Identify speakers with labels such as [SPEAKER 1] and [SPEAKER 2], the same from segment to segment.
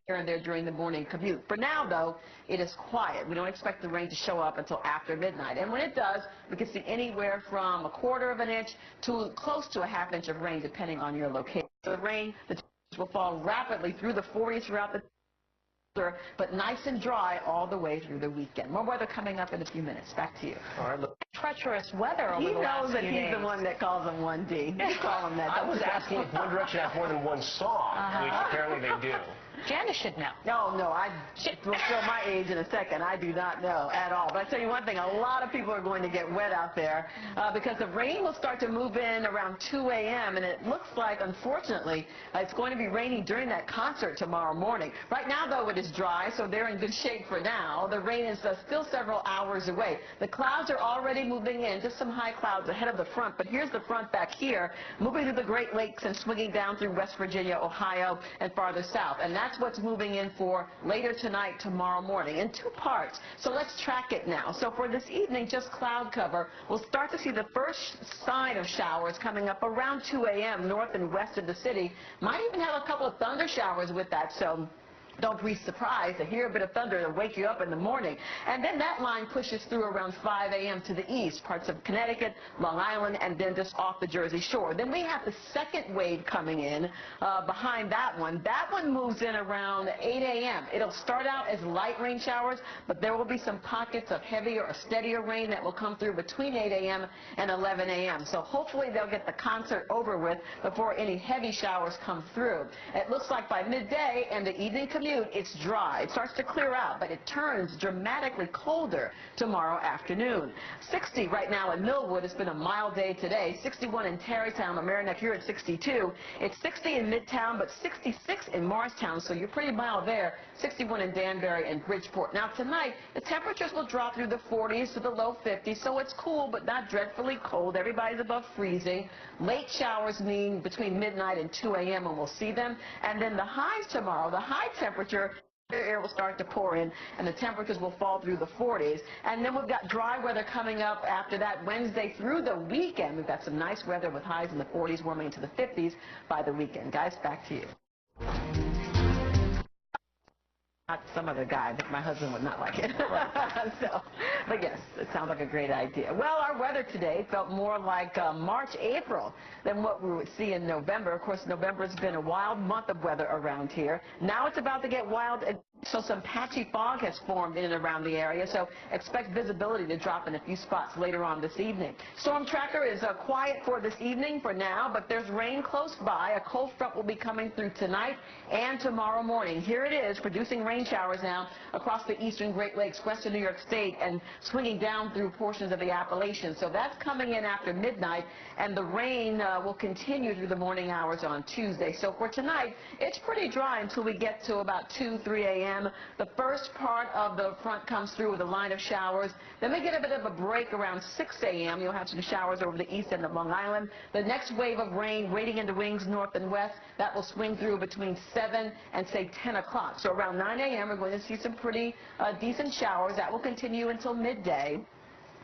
[SPEAKER 1] here and there during the morning commute. For now, though, it is quiet. We don't expect the rain to show up until after midnight. And when it does, we can see anywhere from 1/4 of an inch to close to a ½ inch of rain, depending on your location. The rain will fall rapidly through the 40s throughout the but nice and dry all the way through the weekend. More weather coming up in a few minutes. Back to you.
[SPEAKER 2] All right, look.
[SPEAKER 3] Treacherous weather over the last few days.
[SPEAKER 1] He knows that he's the one that calls him 1D. You call him that.
[SPEAKER 2] I was asking if One Direction has more than one song, which apparently they do.
[SPEAKER 3] Janice should know.
[SPEAKER 1] No, I will show my age in a second. I do not know at all. But I tell you one thing, a lot of people are going to get wet out there because the rain will start to move in around 2 a.m. and it looks like, unfortunately, it's going to be raining during that concert tomorrow morning. Right now, though, it is dry, so they're in good shape for now. The rain is still several hours away. The clouds are already moving in, just some high clouds ahead of the front. But here's the front back here, moving through the Great Lakes and swinging down through West Virginia, Ohio, and farther south. And that's what's moving in for later tonight, tomorrow morning, in two parts. So let's track it now. So for this evening, just cloud cover. We'll start to see the first sign of showers coming up around 2 a.m. north and west of the city. Might even have a couple of thunder showers with that, so don't be surprised to hear a bit of thunder to wake you up in the morning. And then that line pushes through around 5 a.m. to the east, parts of Connecticut, Long Island, and then just off the Jersey Shore. Then we have the second wave coming in behind that one. That one moves in around 8 a.m. It'll start out as light rain showers, but there will be some pockets of heavier or steadier rain that will come through between 8 a.m. and 11 a.m. So hopefully they'll get the concert over with before any heavy showers come through. It looks like by midday and the evening commute, it's dry. It starts to clear out, but it turns dramatically colder tomorrow afternoon. 60 right now in Millwood. It's been a mild day today. 61 in Tarrytown, Mamaroneck here at 62. It's 60 in Midtown, but 66 in Morristown, so you're pretty mild there. 61 in Danbury and Bridgeport. Now tonight, the temperatures will drop through the 40s to the low 50s, so it's cool, but not dreadfully cold. Everybody's above freezing. Late showers mean between midnight and 2 a.m. and we'll see them. And then the highs tomorrow, the high temperature, air will start to pour in and the temperatures will fall through the 40s. And then we've got dry weather coming up after that Wednesday through the weekend. We've got some nice weather with highs in the 40s warming into the 50s by the weekend. Guys, back to you. Not some other guy, but my husband would not like it. But yes, it sounds like a great idea. Well, our weather today felt more like March, April than what we would see in November. Of course, November has been a wild month of weather around here. Now it's about to get wild, so some patchy fog has formed in and around the area, so expect visibility to drop in a few spots later on this evening. Storm tracker is quiet for this evening for now, but there's rain close by. A cold front will be coming through tonight and tomorrow morning. Here it is, producing rain showers now across the eastern Great Lakes, western New York State, and swinging down through portions of the Appalachians. So that's coming in after midnight, and the rain will continue through the morning hours on Tuesday. So for tonight, it's pretty dry until we get to about 2, 3 a.m. The first part of the front comes through with a line of showers. Then we get a bit of a break around 6 a.m. You'll have some showers over the east end of Long Island. The next wave of rain waiting in the wings north and west, that will swing through between 7 and, say, 10 o'clock. So around 9 a.m. we're going to see some pretty decent showers. That will continue until midday.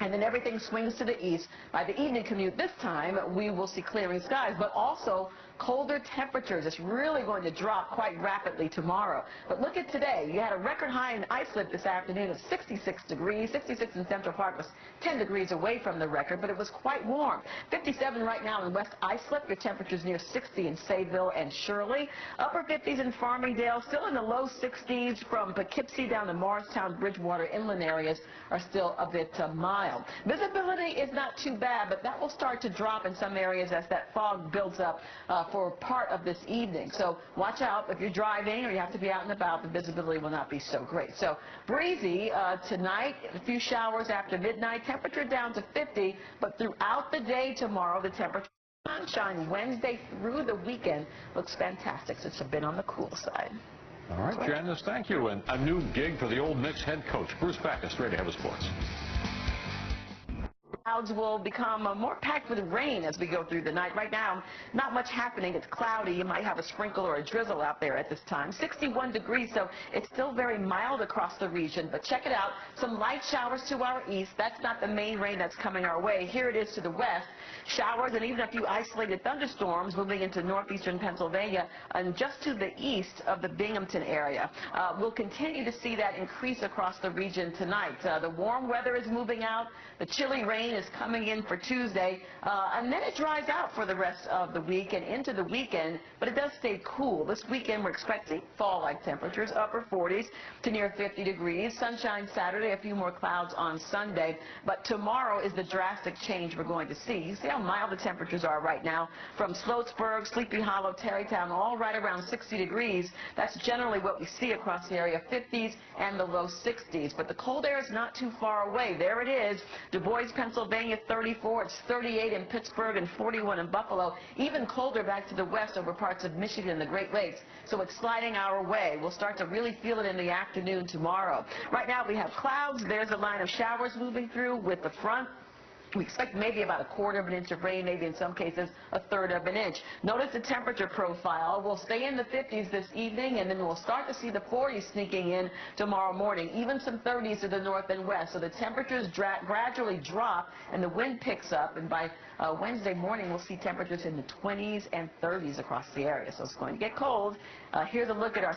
[SPEAKER 1] And then everything swings to the east. By the evening commute this time, we will see clearing skies, but also colder temperatures. It's really going to drop quite rapidly tomorrow. But look at today. You had a record high in Islip this afternoon of 66 degrees. 66 in Central Park was 10 degrees away from the record, but it was quite warm. 57 right now in West Islip. Your temperatures near 60 in Sayville and Shirley. Upper 50s in Farmingdale. Still in the low 60s from Poughkeepsie down to Morristown, Bridgewater, inland areas are still a bit mild. Visibility is not too bad, but that will start to drop in some areas as that fog builds up for part of this evening. So watch out if you're driving or you have to be out and about. The visibility will not be so great. So breezy tonight, a few showers after midnight, temperature down to 50, but throughout the day tomorrow, the temperature sunshine Wednesday through the weekend looks fantastic. So it's a bit on the cool side.
[SPEAKER 4] All right, Janice, thank you. And a new gig for the Old Knicks head coach, Bruce Backus, straight ahead of sports.
[SPEAKER 1] clouds will become more packed with rain as we go through the night. Right now, not much happening. It's cloudy. You might have a sprinkle or a drizzle out there at this time. 61 degrees, so it's still very mild across the region. But check it out. Some light showers to our east. That's not the main rain that's coming our way. Here it is to the west. Showers and even a few isolated thunderstorms moving into northeastern Pennsylvania and just to the east of the Binghamton area. We'll continue to see that increase across the region tonight. The warm weather is moving out. The chilly rain is coming in for Tuesday, and then it dries out for the rest of the week and into the weekend, but it does stay cool. This weekend we're expecting fall-like temperatures, upper 40s to near 50 degrees. Sunshine Saturday, a few more clouds on Sunday, but tomorrow is the drastic change we're going to see. You see how mild the temperatures are right now from Sloatsburg, Sleepy Hollow, Tarrytown, all right around 60 degrees. That's generally what we see across the area, 50s and the low 60s, but the cold air is not too far away. There it is. Du Bois, Pennsylvania, 34. It's 38 in Pittsburgh and 41 in Buffalo. Even colder back to the west over parts of Michigan and the Great Lakes. So it's sliding our way. We'll start to really feel it in the afternoon tomorrow. Right now we have clouds. There's a line of showers moving through with the front. We expect maybe about a quarter of an inch of rain, maybe in some cases a third of an inch. Notice the temperature profile. We'll stay in the 50s this evening, and then we'll start to see the 40s sneaking in tomorrow morning, even some 30s to the north and west. So the temperatures gradually drop, and the wind picks up, and by Wednesday morning we'll see temperatures in the 20s and 30s across the area. So it's going to get cold. Here's a look at our